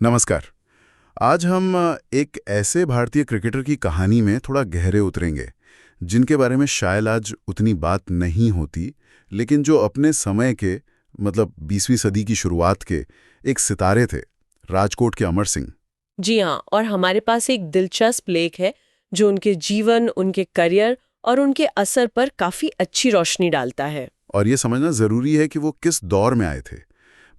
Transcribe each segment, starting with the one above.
नमस्कार। आज हम एक ऐसे भारतीय क्रिकेटर की कहानी में थोड़ा गहरे उतरेंगे जिनके बारे में शायद आज उतनी बात नहीं होती, लेकिन जो अपने समय के 20वीं सदी की शुरुआत के एक सितारे थे, राजकोट के अमर सिंह। जी हाँ, और हमारे पास एक दिलचस्प लेख है जो उनके जीवन, उनके करियर और उनके असर पर काफी अच्छी रोशनी डालता है। और ये समझना ज़रूरी है कि वो किस दौर में आए थे।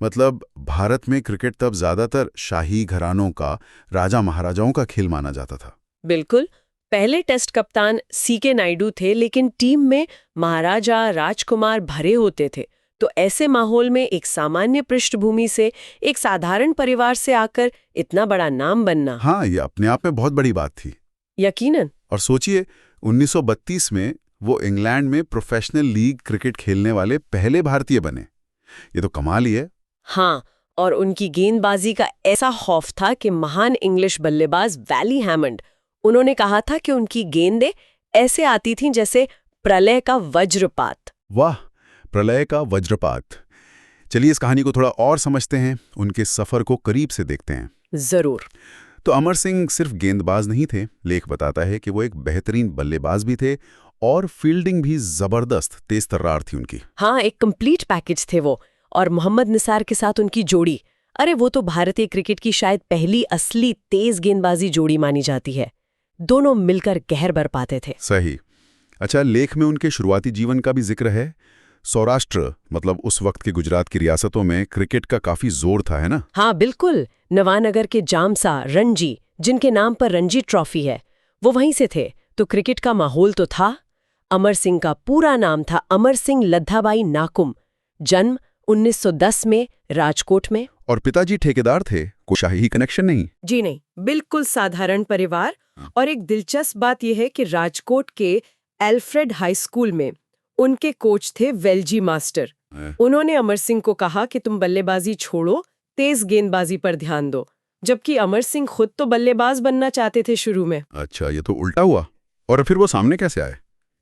भारत में क्रिकेट तब ज़्यादातर शाही घरानों का, राजा महाराजाओं का खेल माना जाता था। बिल्कुल। पहले टेस्ट कप्तान सीके नायडू थे, लेकिन टीम में महाराजा, राजकुमार भरे होते थे। तो ऐसे माहौल में एक सामान्य पृष्ठभूमि से, एक साधारण परिवार से आकर इतना बड़ा नाम बनना, हाँ, ये अपने आप में बहुत बड़ी बात थी। यकीनन। और सोचिए, 1932 में वो इंग्लैंड में प्रोफेशनल लीग क्रिकेट खेलने वाले पहले भारतीय बने। ये तो कमाल ही है। हाँ, और उनकी गेंदबाजी का ऐसा खौफ था कि महान इंग्लिश बल्लेबाज वैली हैमंड, उन्होंने कहा था कि उनकी गेंदें ऐसे आती थीं जैसे प्रलय का वज्रपात। वाह, प्रलय का वज्रपात। चलिए इस कहानी को थोड़ा और समझते हैं, उनके सफर को करीब से देखते हैं। जरूर। तो अमर सिंह सिर्फ गेंदबाज नहीं थे, लेख बताता है कि वो एक बेहतरीन बल्लेबाज भी थे और फील्डिंग भी जबरदस्त तेज तर्रार थी उनकी। हाँ, एक कंप्लीट पैकेज थे वो। और मोहम्मद निसार के साथ उनकी जोड़ी, अरे वो तो भारतीय क्रिकेट की शायद पहली असली तेज गेंदबाजी जोड़ी मानी जाती है। दोनों मिलकर कहर बर पाते थे। सही। अच्छा, लेख में उनके शुरुआती जीवन का भी जिक्र है। सौराष्ट्र उस वक्त के गुजरात की रियासतों में क्रिकेट का काफी जोर था, है ना? हाँ बिल्कुल। नवानगर के जामसा, रणजी, जिनके नाम पर रणजी ट्रॉफी है, वो वहीं से थे। तो क्रिकेट का माहौल तो था। अमर सिंह का पूरा नाम था अमर सिंह लद्दाबाई नाकुम। जन्म 1910 में, राजकोट में। और पिताजी ठेकेदार थे, कोई शाही कनेक्शन नहीं। जी नहीं, बिल्कुल साधारण परिवार। और एक दिलचस्प बात यह है कि राजकोट के एल्फ्रेड हाई स्कूल में उनके कोच थे वेलजी मास्टर। उन्होंने अमर सिंह को कहा कि तुम बल्लेबाजी छोड़ो, तेज गेंदबाजी पर ध्यान दो। जबकि अमर सिंह खुद तो बल्लेबाज बनना चाहते थे शुरू में। अच्छा, ये तो उल्टा हुआ। और फिर वो सामने कैसे आए?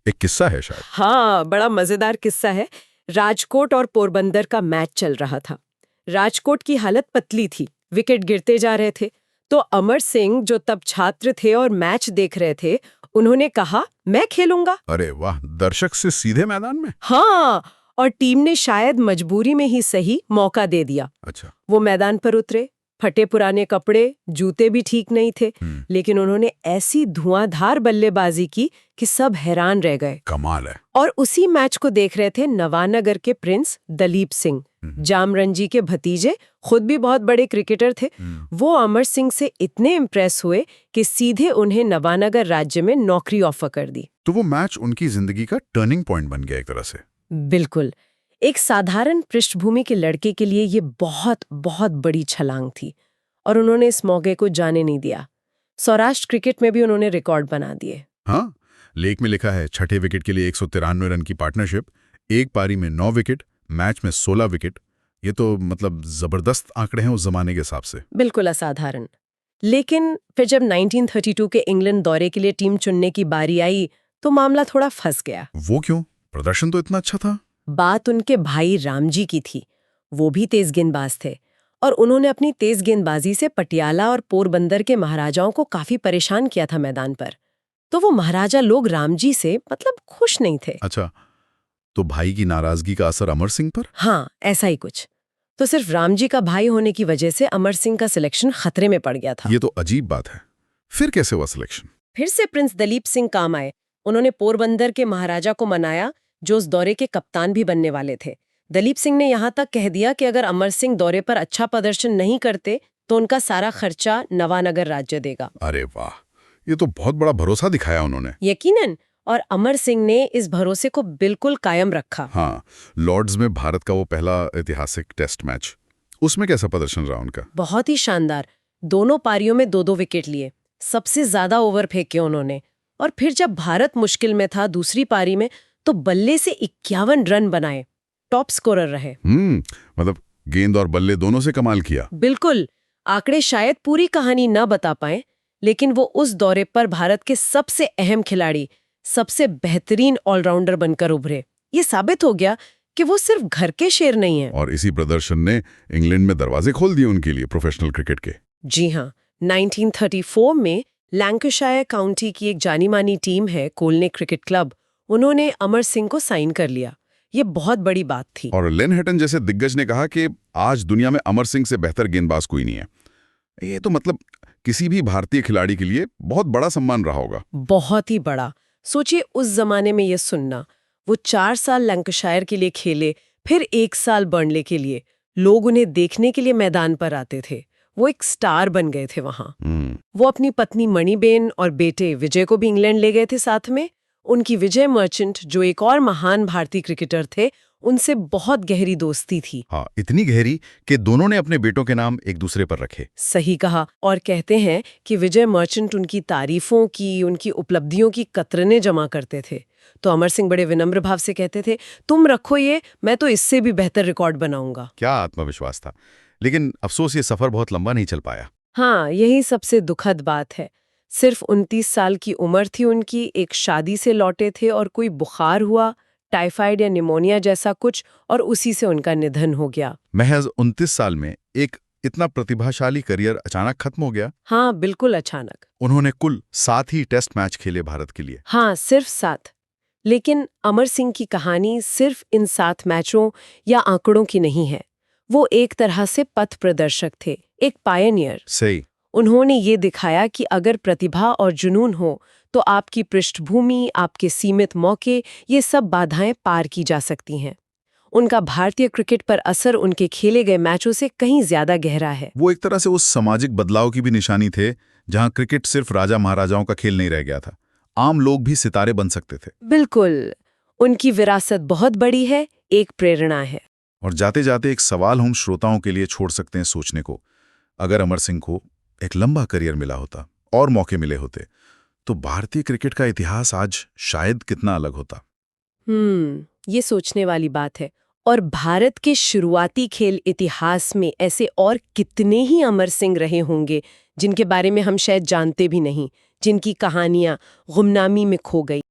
एक किस्सा है शायद। हाँ, बड़ा मजेदार किस्सा है। राजकोट और पोरबंदर का मैच चल रहा था। राजकोट की हालत पतली थी, विकेट गिरते जा रहे थे। तो अमर सिंह, जो तब छात्र थे और मैच देख रहे थे, उन्होंने कहा, मैं खेलूंगा। अरे वाह, दर्शक से सीधे मैदान में। हाँ, और टीम ने शायद मजबूरी में ही सही मौका दे दिया। अच्छा। वो मैदान पर उतरे, फटे पुराने कपड़े, जूते भी ठीक नहीं थे, लेकिन उन्होंने ऐसी धुआंधार बल्लेबाजी की कि सब हैरान रह गए। कमाल है। और उसी मैच को देख रहे थे नवानगर के प्रिंस दलीप सिंह, जामरंजी के भतीजे, खुद भी बहुत बड़े क्रिकेटर थे। वो अमर सिंह से इतने इम्प्रेस हुए कि सीधे उन्हें नवानगर राज्य में नौकरी ऑफर कर दी। तो वो मैच उनकी जिंदगी का टर्निंग पॉइंट बन गया एक तरह से। बिल्कुल। एक साधारण पृष्ठभूमि के लड़के के लिए ये बहुत बहुत बड़ी छलांग थी, और उन्होंने इस मौके को जाने नहीं दिया। सौराष्ट्र क्रिकेट में भी उन्होंने रिकॉर्ड बना दिए। हाँ, लेख में लिखा है, छठे विकेट के लिए 193 रन की पार्टनरशिप, एक पारी में 9 विकेट, मैच में 16 विकेट। ये तो जबरदस्त आंकड़े हैं उस जमाने के हिसाब से। बिल्कुल असाधारण। लेकिन फिर जब 1932 के इंग्लैंड दौरे के लिए टीम चुनने की बारी आई, तो मामला थोड़ा फंस गया। वो क्यों? प्रदर्शन तो इतना अच्छा था। बात उनके भाई रामजी की थी। वो भी तेज गेंदबाज थे, और उन्होंने अपनी तेज गेंदबाजी से पटियाला और पोरबंदर के महाराजाओं को काफी परेशान किया था मैदान पर। तो वो महाराजा लोग रामजी से खुश नहीं थे। अच्छा, तो भाई की नाराजगी का असर अमर सिंह पर? हाँ, ऐसा ही कुछ। तो सिर्फ रामजी का भाई होने की वजह से अमर सिंह का सिलेक्शन खतरे में पड़ गया था। ये तो अजीब बात है। फिर कैसे हुआ सिलेक्शन? फिर से प्रिंस दलीप सिंह काम आए। उन्होंने पोरबंदर के महाराजा को मनाया, जो उस दौरे के कप्तान भी बनने वाले थे। दलीप सिंह ने यहाँ तक कह दिया कि अगर अमर सिंह दौरे पर अच्छा प्रदर्शन नहीं करते तो उनका सारा खर्चा नवानगर राज्य देगा। अरे वाह, ये तो बहुत बड़ा भरोसा दिखाया उन्होंने। यकीनन। और अमर सिंह ने इस भरोसे को बिल्कुल कायम रखा। हाँ, लॉर्ड्स में भारत का वो पहला ऐतिहासिक टेस्ट मैच, उसमें कैसा प्रदर्शन रहा उनका? बहुत ही शानदार। दोनों पारियों में 2-2 विकेट लिए, सबसे ज्यादा ओवर फेंके उन्होंने। और फिर जब भारत मुश्किल में था दूसरी पारी में, तो बल्ले से 51 रन बनाए, टॉप स्कोरर रहे। गेंद और बल्ले दोनों से कमाल किया। बिल्कुल। आंकड़े शायद पूरी कहानी न बता पाए, लेकिन वो उस दौरे पर भारत के सबसे अहम खिलाड़ी, सबसे बेहतरीन ऑलराउंडर बनकर उभरे। ये साबित हो गया कि वो सिर्फ घर के शेर नहीं है। और इसी प्रदर्शन ने इंग्लैंड में दरवाजे खोल दिए उनके लिए प्रोफेशनल क्रिकेट के। जी हाँ, 1934 में लैंकाशायर काउंटी की एक जानी मानी टीम है कोलने क्रिकेट क्लब, उन्होंने अमर सिंह को साइन कर लिया। ये बहुत बड़ी बात थी। और लेन हेटन जैसे दिग्गज ने कहा कि आज दुनिया में अमर सिंह से बेहतर गेंदबाज कोई नहीं है। ये तो मतलब किसी भी भारतीय खिलाड़ी के लिए बहुत बड़ा सम्मान रहा होगा। बहुत ही बड़ा। सोचिए उस जमाने में ये सुनना, वो 4 साल लैंकाशायर के लिए खेले, फिर 1 साल बर्नले के लिए। लोग उन्हें देखने के लिए मैदान पर आते थे। वो एक स्टार बन गए थे वहां। वो अपनी पत्नी मणिबेन और बेटे विजय को भी इंग्लैंड ले गए थे साथ में। उनकी विजय मर्चेंट, जो एक और महान भारतीय क्रिकेटर थे, उनसे बहुत गहरी दोस्ती थी। हाँ, इतनी गहरी कि दोनों ने अपने बेटों के नाम एक दूसरे पर रखे। सही कहा। और कहते हैं कि विजय मर्चेंट उनकी तारीफों की, उनकी उपलब्धियों की कतरनें जमा करते थे। तो अमर सिंह बड़े विनम्र भाव से कहते थे, तुम रखो ये, मैं तो इससे भी बेहतर रिकॉर्ड बनाऊंगा। क्या आत्मविश्वास था। लेकिन अफसोस ये सफर बहुत लंबा नहीं चल पाया। हाँ, यही सबसे दुखद बात है। सिर्फ 29 साल की उम्र थी उनकी, एक शादी से लौटे थे और कोई बुखार हुआ, टाइफाइड या निमोनिया जैसा कुछ, और उसी से उनका निधन हो गया। महज 29 साल में एक इतना प्रतिभाशाली करियर अचानक खत्म हो गया। हाँ, बिल्कुल अचानक। उन्होंने कुल 7 ही टेस्ट मैच खेले भारत के लिए। हाँ, सिर्फ 7। लेकिन अमर सिंह की कहानी सिर्फ इन 7 मैचों या आंकड़ों की नहीं है। वो एक तरह से पथ प्रदर्शक थे, एक पायनियर। सही। उन्होंने ये दिखाया कि अगर प्रतिभा और जुनून हो तो आपकी पृष्ठभूमि, आपके सीमित मौके, ये सब बाधाएं पार की जा सकती हैं। उनका भारतीय क्रिकेट पर असर उनके खेले गए मैचों से कहीं ज्यादा गहरा है। वो एक तरह से उस सामाजिक बदलाव की भी निशानी थे जहां क्रिकेट सिर्फ राजा महाराजाओं का खेल नहीं रह गया था, आम लोग भी सितारे बन सकते थे। बिल्कुल। उनकी विरासत बहुत बड़ी है, एक प्रेरणा है। और जाते जाते एक सवाल हम श्रोताओं के लिए छोड़ सकते हैं सोचने को। अगर अमर सिंह को एक लंबा करियर मिला होता और मौके मिले होते तो भारतीय क्रिकेट का इतिहास आज शायद कितना अलग होता। ये सोचने वाली बात है। और भारत के शुरुआती खेल इतिहास में ऐसे और कितने ही अमर सिंह रहे होंगे जिनके बारे में हम शायद जानते भी नहीं, जिनकी कहानियां गुमनामी में खो गई।